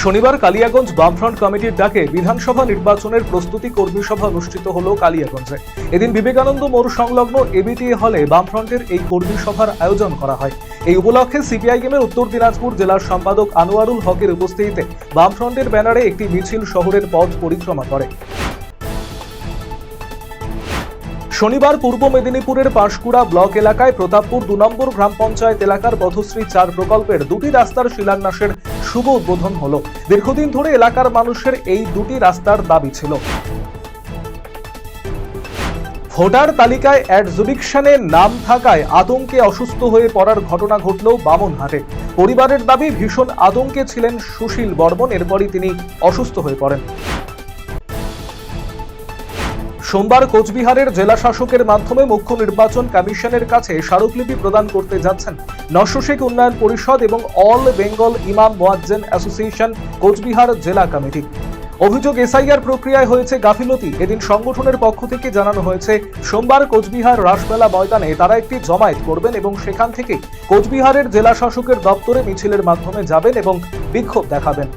শনিবার কালিয়াগঞ্জ বামফ্রন্ট কমিটির ডাকে বিধানসভা নির্বাচনের প্রস্তুতি কর্মী সভা অনুষ্ঠিত হলো কালিয়াগঞ্জে। এদিন বিবেকানন্দ মোড় সংলগ্ন এবিটিএ হলে বামফ্রন্টের এই কর্মী সভার আয়োজন করা হয়। এই উপলক্ষে সিপিআইএমের উত্তর দিনাজপুর জেলার সম্পাদক আনোয়ারুল হকের উপস্থিতিতে বামফ্রন্টের ব্যানারে একটি মিছিল শহরের পথ পরিক্রমা করে। শনিবার পূর্ব মেদিনীপুরের পাঁশকুড়া ব্লক এলাকায় প্রতাপপুর ২ নম্বর গ্রাম পঞ্চায়েত এলাকার পথশ্রী ৪ প্রকল্পের দুটি রাস্তার শিলান্যাসের শুভ উদ্বোধন হলো। দীর্ঘদিন ধরে এলাকার মানুষের এই দুটি রাস্তার দাবি ছিল। ভোটার তালিকায় অ্যাডজুডিকশনে নাম থাকায় আতঙ্কে অসুস্থ হয়ে পড়ার ঘটনা ঘটল বামনহাটে। পরিবারের দাবি ভীষণ আতঙ্কে ছিলেন সুশীল বর্মন, এরপরই তিনি অসুস্থ হয়ে পড়েন। সোমবার কোচবিহারের জেলা শাসকের মাধ্যমে মুখ্য নির্বাচন কমিশনের কাছে স্মারকলিপি প্রদান করতে যাচ্ছেন নস্যশেখ উন্নয়ন পরিষদ এবং অল বেঙ্গল ইমাম মুয়াজ্জিন অ্যাসোসিয়েশন কোচবিহার জেলা কমিটি। অভিযোগ, এসআইআর প্রক্রিয়ায় হয়েছে গাফিলতি। এদিন সংগঠনের পক্ষ থেকে জানানো হয়েছে, সোমবার কোচবিহার রাসমেলা ময়দানে তারা একটি জমায়েত করবেন এবং সেখান থেকে কোচবিহারের জেলা শাসকের দপ্তরে মিছিলের মাধ্যমে যাবেন এবং বিক্ষোভ দেখাবেন।